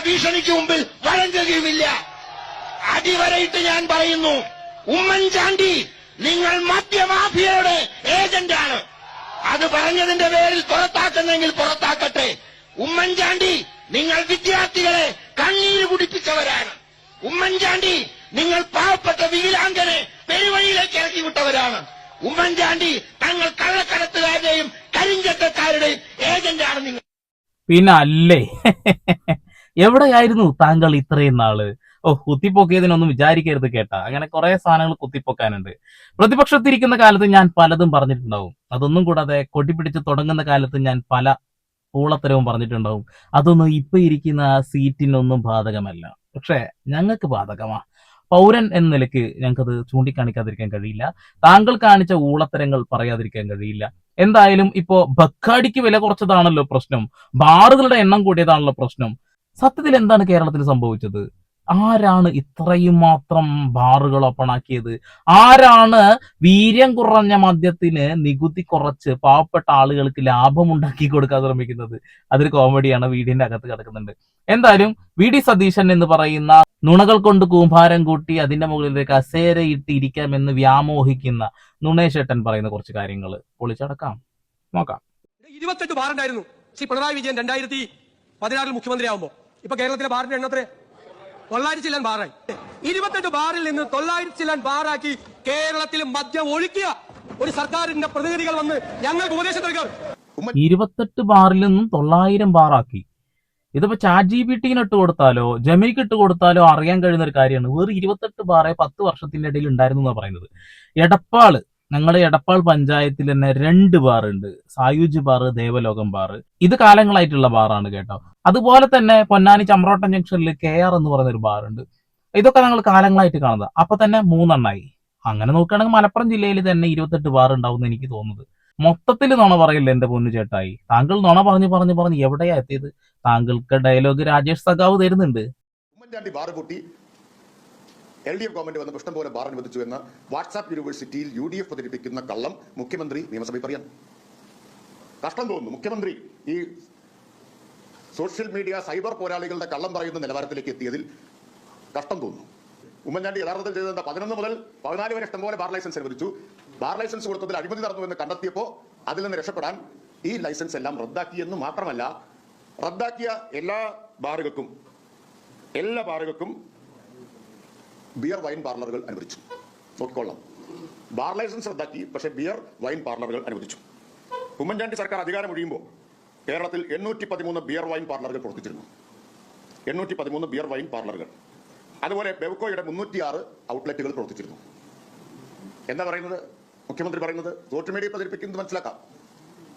ഭീഷണിക്ക് മുമ്പിൽ വഴങ്ങുകയുമില്ല. അടിവരയിട്ട് ഞാൻ പറയുന്നു, ഉമ്മൻചാണ്ടി നിങ്ങൾ മദ്യമാഫിയയുടെ ഏജന്റാണ്. അത് പറഞ്ഞതിന്റെ പേരിൽ പുറത്താക്കുന്നെങ്കിൽ പുറത്താക്കട്ടെ. ഉമ്മൻചാണ്ടി നിങ്ങൾ വിദ്യാർത്ഥികളെ കണ്ണീര് കുടിപ്പിച്ചവരാണ്. ഉമ്മൻചാണ്ടി നിങ്ങൾ പാവപ്പെട്ട വികലാംഗനെ പെരുവഴിയിലേക്ക് ഇറക്കി വിട്ടവരാണ്. ഉമ്മൻചാണ്ടി തങ്ങൾ കള്ളക്കടത്തുകാരുടെയും കരിഞ്ചത്തക്കാരുടെയും ഏജന്റാണ് നിങ്ങൾ. പിന്നെ അല്ലേ, എവിടെയായിരുന്നു താങ്കൾ ഇത്രയും നാള്? കുത്തിപ്പൊക്കിയതിനൊന്നും വിചാരിക്കരുത് കേട്ടാ. അങ്ങനെ കുറെ സാധനങ്ങൾ കുത്തിപ്പൊക്കാനുണ്ട്. പ്രതിപക്ഷത്തിരിക്കുന്ന കാലത്ത് ഞാൻ പലതും പറഞ്ഞിട്ടുണ്ടാവും. അതൊന്നും കൂടാതെ കൊടി പിടിച്ച് തുടങ്ങുന്ന കാലത്ത് ഞാൻ പല പൂളത്തരവും പറഞ്ഞിട്ടുണ്ടാവും. അതൊന്നും ഇപ്പൊ ഇരിക്കുന്ന സീറ്റിനൊന്നും ബാധകമല്ല. പക്ഷെ ഞങ്ങൾക്ക് ബാധകമാ. പൗരൻ എന്ന നിലയ്ക്ക് ഞങ്ങൾക്കത് ചൂണ്ടിക്കാണിക്കാതിരിക്കാൻ കഴിയില്ല. താങ്കൾ കാണിച്ച ഊളത്തരങ്ങൾ പറയാതിരിക്കാൻ കഴിയില്ല. എന്തായാലും ഇപ്പോ ബക്കാടിക്ക് വില കുറച്ചതാണല്ലോ പ്രശ്നം, ബാറുകളുടെ എണ്ണം കൂടിയതാണല്ലോ പ്രശ്നം. സത്യത്തിൽ എന്താണ് കേരളത്തിൽ സംഭവിച്ചത്? ആരാണ് ഇത്രയും മാത്രം ബാറുകൾ ഓപ്പണാക്കിയത്? ആരാണ് വീര്യം കുറഞ്ഞ മദ്യത്തിന് നികുതി കുറച്ച് പാവപ്പെട്ട ആളുകൾക്ക് ലാഭം ഉണ്ടാക്കി കൊടുക്കാൻ ശ്രമിക്കുന്നത്? അതൊരു കോമഡിയാണ്, വീടിന്റെ അകത്ത് കിടക്കുന്നുണ്ട്. എന്തായാലും വി.ഡി. സതീശൻ എന്ന് പറയുന്ന നുണകൾ കൊണ്ട് കൂമ്പാരം കൂട്ടി അതിന്റെ മുകളിലേക്ക് കസേരയിട്ട് ഇരിക്കാമെന്ന് വ്യാമോഹിക്കുന്ന നുണേശേട്ടൻ പറയുന്ന കുറച്ച് കാര്യങ്ങൾ പൊളിച്ചടക്കാം, നോക്കാം. 28 ബാറുണ്ടായിരുന്നു ശ്രീ പിണറായി വിജയൻ 2016 മുഖ്യമന്ത്രിയാവുമ്പോ. ഇപ്പൊ കേരളത്തിലെ ബാറിന്റെ എണ്ണത്തിന് 900 ചില്ലാൻ ബാറായി. 28 ബാറിൽ നിന്ന് 900 ചില്ലാൻ ബാറാക്കി കേരളത്തിൽ മദ്യം ഒഴുക്കിയ ഒരു സർക്കാരിന്റെ പ്രതിനിധികൾ വന്ന് ഞങ്ങൾക്ക് ഉപദേശം നൽകുക. 28 ബാറിൽ നിന്നും 900 ബാറാക്കി. ഇതിപ്പോ ChatGPT ഇട്ട് കൊടുത്താലോ ജെമിനിക്ക് ഇട്ട് കൊടുത്താലോ അറിയാൻ കഴിയുന്ന ഒരു കാര്യമാണ്. വേറെ 28 ബാറേ 10 വർഷത്തിന്റെ ഇടയിൽ ഉണ്ടായിരുന്നു എന്നാണ് പറയുന്നത്. എടപ്പാള്, ഞങ്ങളുടെ എടപ്പാൾ പഞ്ചായത്തിൽ തന്നെ 2 ബാറുണ്ട്. Sayuj bar, Devalokam bar. ഇത് കാലങ്ങളായിട്ടുള്ള ബാറാണ് കേട്ടോ. അതുപോലെ തന്നെ പൊന്നാനി ചമ്രോട്ടം ജംഗ്ഷനിൽ KR എന്ന് പറയുന്ന ഒരു ബാറുണ്ട്. ഇതൊക്കെ ഞങ്ങൾ കാലങ്ങളായിട്ട് കാണുന്നത്. അപ്പൊ തന്നെ 3 എണ്ണമായി. അങ്ങനെ നോക്കുകയാണെങ്കിൽ മലപ്പുറം ജില്ലയിൽ തന്നെ 28 ബാർ ഉണ്ടാവും എനിക്ക് തോന്നുന്നത്. മൊത്തത്തിൽ നുണ പറയില്ല എന്റെ പൊന്നു ചേട്ടായി. താങ്കൾ നുണ പറഞ്ഞ് എവിടെയാ എത്തിയത്? താങ്കൾക്ക് ഡയലോഗ് രാജേഷ് സഖാവ് തരുന്നുണ്ട്. ഉമ്മൻചാണ്ടി ബാർ പൂട്ടി LDF ഗവൺമെന്റ് വന്ന ഇഷ്ടം പോലെ ബാർ അനുവദിച്ചു എന്ന വാട്സാപ്പ് യൂണിവേഴ്സിറ്റിയിൽ UDF പ്രചരിപ്പിക്കുന്ന കള്ളം മുഖ്യമന്ത്രി നിയമസഭയിൽ പറയാൻ കഷ്ടം തോന്നുന്നു. മുഖ്യമന്ത്രി ഈ സോഷ്യൽ മീഡിയ സൈബർ പോരാളികളുടെ കള്ളം പറയുന്ന നിലവാരത്തിലേക്ക് എത്തിയതിൽ കഷ്ടം തോന്നുന്നു. ഉമ്മൻചാണ്ടി യഥാർത്ഥത്തിൽ ചെയ്തത് 11 മുതൽ 14 വരെ ഇഷ്ടംപോലെ ബാർ ലൈസൻസ് അനുവദിച്ചു. ബാർ ലൈസൻസ് കൊടുത്തതിൽ അഴിമതി നടന്നുവെന്ന് കണ്ടെത്തിയപ്പോൾ അതിൽ നിന്ന് രക്ഷപ്പെടാൻ ഈ ലൈസൻസ് എല്ലാം റദ്ദാക്കിയെന്ന് മാത്രമല്ല, റദ്ദാക്കിയ എല്ലാ ബാറുകൾക്കും ബിയർ വൈൻ പാർലറുകൾ അനുവദിച്ചു. നോക്കിക്കൊള്ളാം, ബാർ ലൈസൻസ് റദ്ദാക്കി, പക്ഷേ ബിയർ വൈൻ പാർലറുകൾ അനുവദിച്ചു. ഉമ്മൻചാണ്ടി സർക്കാർ അധികാരം ഒഴിയുമ്പോൾ കേരളത്തിൽ 813 ബിയർ വൈൻ പാർലറുകൾ പ്രവർത്തിച്ചിരുന്നു. 813 ബിയർ വൈൻ പാർലറുകൾ. അതുപോലെ ബെവ്കോയുടെ 306 ഔട്ട്ലെറ്റുകൾ പ്രവർത്തിച്ചിരുന്നു. എന്താ പറയുന്നത് മുഖ്യമന്ത്രി പറയുന്നത്? സോഷ്യൽ മീഡിയ പ്രചരിപ്പിക്കുന്നത് മനസ്സിലാക്കാം.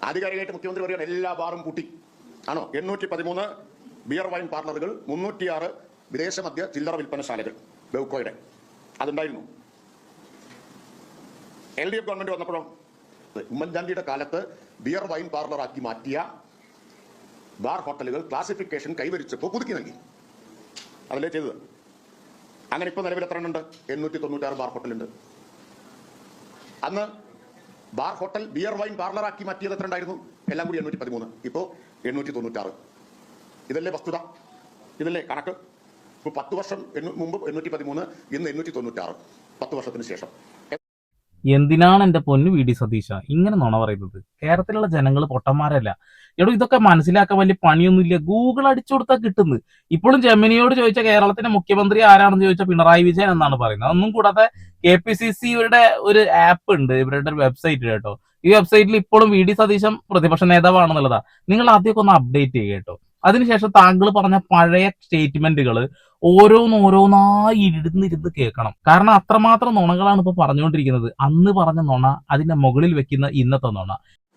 ആധികാരികമായിട്ട് മുഖ്യമന്ത്രി പറയുന്നത് എല്ലാ ബാറും പൂട്ടി ആണോ? 813 ബിയർ വൈൻ പാർലറുകൾ, 306 വിദേശ മദ്യ ചില്ലറ വിൽപ്പനശാലകൾ ബെവ്കോയുടെ അതുണ്ടായിരുന്നു. LDF ഗവൺമെന്റ് വന്നപ്പോഴോ ഉമ്മൻചാണ്ടിയുടെ കാലത്ത് ബിയർ വൈൻ പാർലറാക്കി മാറ്റിയ ബാർ ഹോട്ടലുകൾ ക്ലാസിഫിക്കേഷൻ കൈവരിച്ചപ്പോൾ പുതുക്കി നൽകി. അതല്ലേ ചെയ്തത്? അങ്ങനെ ഇപ്പൊ നിലവിൽ എത്ര ഉണ്ട്? 896 ബാർ ഹോട്ടലുണ്ട്. അന്ന് ബാർ ഹോട്ടൽ ബിയർ വൈൻ പാർലറാക്കി മാറ്റിയത് എത്ര ഉണ്ടായിരുന്നു? എല്ലാം കൂടി 813. ഇപ്പോ 896. ഇതല്ലേ വസ്തുത? ഇതല്ലേ കണക്ക്? ഇപ്പൊ 10 വർഷം മുമ്പ് 813, ഇന്ന് 896. 10 വർഷത്തിന് ശേഷം. എന്തിനാണ് എന്റെ പൊന്നു വി.ഡി. സതീശ ഇങ്ങനെ നുണ പറയുന്നത്? കേരളത്തിലുള്ള ജനങ്ങൾ പൊട്ടന്മാരല്ല. എടോ, ഇതൊക്കെ മനസ്സിലാക്കാൻ വലിയ പണിയൊന്നുമില്ല. ഗൂഗിൾ അടിച്ചു കൊടുത്താൽ കിട്ടുന്നു. ഇപ്പോഴും ജെമിനിയോട് ചോദിച്ച കേരളത്തിന്റെ മുഖ്യമന്ത്രി ആരാണെന്ന് ചോദിച്ചാൽ പിണറായി വിജയൻ എന്നാണ് പറയുന്നത്. ഒന്നും കൂടാതെ KPCCയുടെ ഒരു ആപ്പ് ഉണ്ട്, ഇവരുടെ ഒരു വെബ്സൈറ്റ് കേട്ടോ. ഈ വെബ്സൈറ്റിൽ ഇപ്പോഴും വി.ഡി. സതീശൻ പ്രതിപക്ഷ നേതാവാണെന്നുള്ളതാ. നിങ്ങൾ ആദ്യമൊക്കെ ഒന്ന് അപ്ഡേറ്റ് ചെയ്യുക കേട്ടോ. അതിനുശേഷം താങ്കൾ പറഞ്ഞ പഴയ സ്റ്റേറ്റ്മെന്റുകൾ ഓരോന്നായി ഇരുന്ന് കേൾക്കണം. കാരണം അത്രമാത്രം നുണകളാണ് ഇപ്പൊ പറഞ്ഞുകൊണ്ടിരിക്കുന്നത്. അന്ന് പറഞ്ഞ നുണ, അതിന്റെ മുകളിൽ വെക്കുന്ന ഇന്നത്തെ നുണ.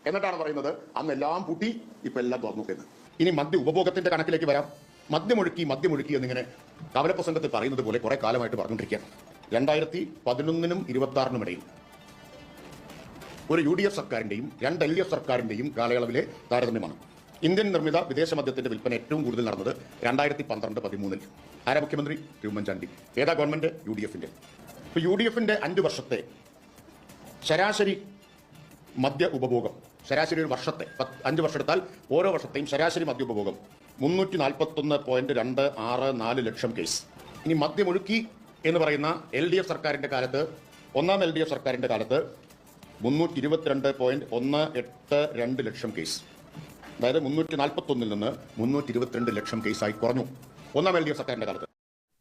എന്നിട്ടാണ് പറയുന്നത് അന്ന് എല്ലാം പൂട്ടി, ഇപ്പൊ എല്ലാം തുറന്നു എന്ന്. ഇനി മദ്യ ഉപഭോഗത്തിന്റെ കണക്കിലേക്ക് വരാം. മദ്യമൊഴുക്കി എന്നിങ്ങനെ കവലപ്രസംഗത്തിൽ പറയുന്നത് പോലെ കുറെ കാലമായിട്ട് പറഞ്ഞുകൊണ്ടിരിക്കുകയാണ്. 2011 26 ഇടയിൽ ഒരു UDF സർക്കാരിന്റെയും 2 LDF സർക്കാരിന്റെയും കാലയളവിലെ താരതമ്യമാണ്. ഇന്ത്യൻ നിർമ്മിത വിദേശ മദ്യത്തിന്റെ വിൽപ്പന ഏറ്റവും കൂടുതൽ നടന്നത് 2012-13. ആരാ മുഖ്യമന്ത്രി? ഉമ്മൻചാണ്ടി. ഏതാ ഗവൺമെന്റ്? UDFന്റെ. ഇപ്പൊ UDFന്റെ 5 വർഷത്തെ ശരാശരി മദ്യ ഉപഭോഗം, ശരാശരി ഒരു വർഷത്തെ 5 വർഷം എടുത്താൽ ഓരോ വർഷത്തെയും ശരാശരി മദ്യ ഉപഭോഗം 341.264 ലക്ഷം കേസ്. ഇനി മദ്യമൊഴുക്കി എന്ന് പറയുന്ന LDF സർക്കാരിന്റെ കാലത്ത്, ഒന്നാം LDF സർക്കാരിന്റെ കാലത്ത് 322.182 ലക്ഷം കേസ്. അതായത് 341 നിന്ന് 322 ലക്ഷം കേസായി കുറഞ്ഞു ഒന്നാം LDF സർക്കാരിന്റെ കാലത്ത്.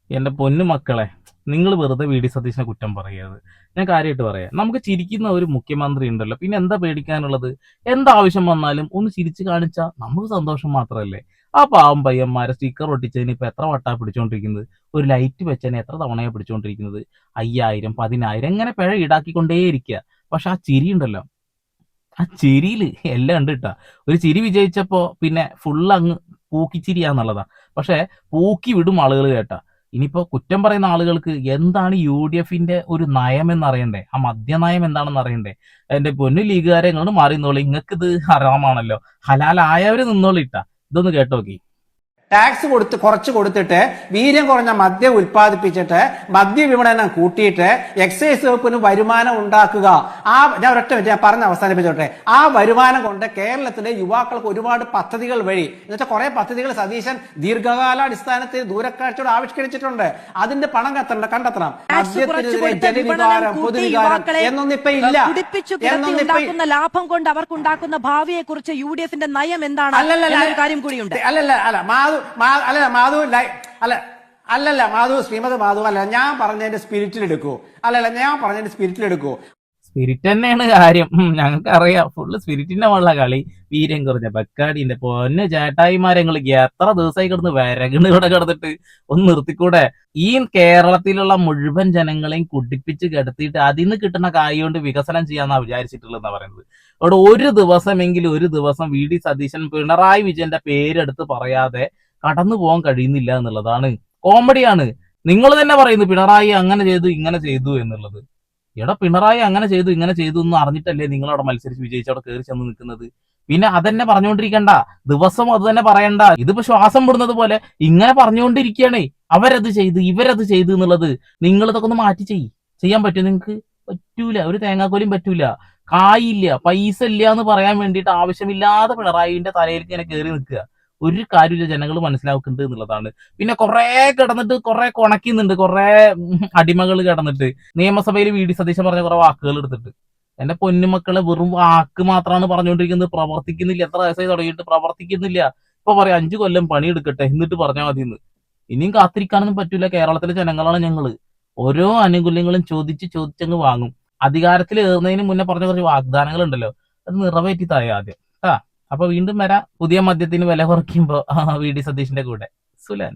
എന്റെ പൊന്നു മക്കളെ, നിങ്ങൾ വെറുതെ VD സതീശനെ കുറ്റം പറയരുത്. ഞാൻ കാര്യമായിട്ട് പറയാം, നമുക്ക് ചിരിക്കുന്ന ഒരു മുഖ്യമന്ത്രി ഉണ്ടല്ലോ, പിന്നെ എന്താ പേടിക്കാനുള്ളത്? എന്താവശ്യം വന്നാലും ഒന്ന് ചിരിച്ചു കാണിച്ചാൽ നമുക്ക് സന്തോഷം മാത്രമല്ലേ? ആ പാവം പയ്യന്മാരെ സ്റ്റിക്കർ ഒട്ടിച്ചതിന് ഇപ്പൊ എത്ര വട്ടാ പിടിച്ചോണ്ടിരിക്കുന്നത്? ഒരു ലൈറ്റ് വെച്ചതിന് എത്ര തവണയാണ് പിടിച്ചോണ്ടിരിക്കുന്നത്? 5000, 10000 എങ്ങനെ പിഴ ഈടാക്കിക്കൊണ്ടേയിരിക്കുക. പക്ഷെ ആ ചിരി ഉണ്ടല്ലോ, ആ ചിരിയില് എല്ലാം ഉണ്ട് കേട്ടാ. ഒരു ചിരി വിജയിച്ചപ്പോ പിന്നെ ഫുള്ള് അങ്ങ് പൂക്കിച്ചിരിയാന്നുള്ളതാ. പക്ഷെ പൂക്കി വിടും ആളുകൾ കേട്ടാ. ഇനിയിപ്പോ കുറ്റം പറയുന്ന ആളുകൾക്ക് എന്താണ് UDFന്റെ ഒരു നയം എന്നറിയണ്ടേ? ആ മദ്യനയം എന്താണെന്ന് അറിയണ്ടേ? എന്റെ പൊന്നു ലീഗുകാരെ, ഇങ്ങോട്ട് മാറി നിന്നോളി, നിങ്ങൾക്ക് ഇത് ഹറാമാണല്ലോ, ഹലാലായവര് നിന്നോളിട്ടാ. ഇതൊന്ന് കേട്ടോക്കി. ടാക്സ് കുറച്ച് കൊടുത്തിട്ട് വീര്യം കുറഞ്ഞ മദ്യം ഉൽപ്പാദിപ്പിച്ചിട്ട് മദ്യവിപണനം കൂട്ടിയിട്ട് എക്സൈസ് വകുപ്പിന് വരുമാനം ഉണ്ടാക്കുക. ഞാൻ ഒരൊറ്റ ഞാൻ പറഞ്ഞ് അവസാനിപ്പിച്ചോട്ടെ. ആ വരുമാനം കൊണ്ട് കേരളത്തിലെ യുവാക്കൾക്ക് ഒരുപാട് പദ്ധതികൾ വഴി, എന്നുവെച്ചാൽ കുറെ പദ്ധതികൾ സതീശൻ ദീർഘകാലാടിസ്ഥാനത്തിൽ ദൂരക്കാഴ്ചയോട് ആവിഷ്കരിച്ചിട്ടുണ്ട്. അതിന്റെ പണം കണ്ടെത്തണം. മദ്യത്തിനെതിരെ ജനവികാരം, പൊതുവികാരം എന്നൊന്നിപ്പോ ഇല്ല. ലാഭം കൊണ്ട് അവർക്കുണ്ടാക്കുന്ന ഭാവിയെ കുറിച്ച് UDFന്റെ നയം എന്താണ്? കാര്യം കൂടിയുണ്ട്. ശ്രീമതി മാധു അല്ല, ഞാൻ പറഞ്ഞതിന്റെ സ്പിരിറ്റിൽ എടുക്കൂ. സ്പിരിറ്റ് തന്നെയാണ് കാര്യം. ഞങ്ങൾക്ക് അറിയാം, ഫുള്ള് സ്പിരിറ്റിന്റെ മുള്ള കളി. വീര്യം കുറഞ്ഞ ബക്കാടിന്റെ പൊന്ന് ചേട്ടായിമാരെ, ഞങ്ങൾക്ക് എത്ര ദിവസമായി കിടന്ന് വരകണ് ഇവിടെ കിടന്നിട്ട് ഒന്ന് നിർത്തിക്കൂടെ? ഈ കേരളത്തിലുള്ള മുഴുവൻ ജനങ്ങളെയും കുടിപ്പിച്ച് കിടത്തിയിട്ട് അതിൽ നിന്ന് കിട്ടുന്ന കായ് കൊണ്ട് വികസനം ചെയ്യാന്നാ വിചാരിച്ചിട്ടുള്ളതെന്നാ പറയുന്നത്. അവിടെ ഒരു ദിവസം VD സതീശൻ പിണറായി വിജയന്റെ പേരെടുത്ത് പറയാതെ കടന്നു പോകാൻ കഴിയുന്നില്ല എന്നുള്ളതാണ്. കോമഡിയാണ്. നിങ്ങൾ തന്നെ പറയുന്നു പിണറായി അങ്ങനെ ചെയ്തു ഇങ്ങനെ ചെയ്തു എന്നുള്ളത്. എടാ, പിണറായി അങ്ങനെ ചെയ്തു ഇങ്ങനെ ചെയ്തു എന്ന് അറിഞ്ഞിട്ടല്ലേ നിങ്ങളവിടെ മത്സരിച്ച് വിജയിച്ച് അവിടെ കയറി ചെന്ന് നിൽക്കുന്നത്? പിന്നെ അതന്നെ പറഞ്ഞുകൊണ്ടിരിക്കണ്ട, ദിവസം അത് തന്നെ പറയണ്ട. ഇതിപ്പോ ശ്വാസം വിടുന്നത് പോലെ ഇങ്ങനെ പറഞ്ഞുകൊണ്ടിരിക്കുകയാണേ. അവരത് ചെയ്ത് ഇവരത് ചെയ്തു എന്നുള്ളത്. നിങ്ങൾ ഇതൊക്കെ ഒന്ന് മാറ്റി ചെയ്യാൻ പറ്റുമോ? നിങ്ങൾക്ക് പറ്റൂല. ഒരു തേങ്ങാക്കോലും പറ്റൂല. കായില്ല, പൈസ ഇല്ല എന്ന് പറയാൻ വേണ്ടിയിട്ട് ആവശ്യമില്ലാതെ പിണറായിന്റെ തലയിലേക്ക് ഇങ്ങനെ കയറി നിൽക്കുക. ഒരു കാര്യമില്ല, ജനങ്ങൾ മനസ്സിലാക്കുന്നുണ്ട് എന്നുള്ളതാണ്. പിന്നെ കുറെ കിടന്നിട്ട് കുറെ കൊണക്കുന്നുണ്ട്, കുറെ അടിമകൾ കിടന്നിട്ട് നിയമസഭയിൽ VD സതീശൻ പറഞ്ഞ കുറെ വാക്കുകൾ എടുത്തിട്ട്. എന്റെ പൊന്നുമക്കളെ, വെറും വാക്ക് മാത്രമാണ് പറഞ്ഞുകൊണ്ടിരിക്കുന്നത്, പ്രവർത്തിക്കുന്നില്ല. എത്ര ദിവസമായി തുടങ്ങിയിട്ട് പ്രവർത്തിക്കുന്നില്ല. ഇപ്പൊ പറയാം 5 കൊല്ലം പണിയെടുക്കട്ടെ എന്നിട്ട് പറഞ്ഞാൽ മതി എന്ന്. ഇനിയും കാത്തിരിക്കാനൊന്നും പറ്റൂല. കേരളത്തിലെ ജനങ്ങളാണ് ഞങ്ങള്. ഓരോ ആനുകൂല്യങ്ങളും ചോദിച്ചങ്ങ് വാങ്ങും. അധികാരത്തിൽ ഏറുന്നതിന് മുന്നേ പറഞ്ഞ കുറച്ച് വാഗ്ദാനങ്ങൾ ഉണ്ടല്ലോ, അത് നിറവേറ്റി താഴെ ആദ്യം. അപ്പൊ വീണ്ടും വരാം പുതിയ മദ്യത്തിന് വില കുറയ്ക്കുമ്പോ VD സതീശന്റെ കൂടെ. സുലാൻ.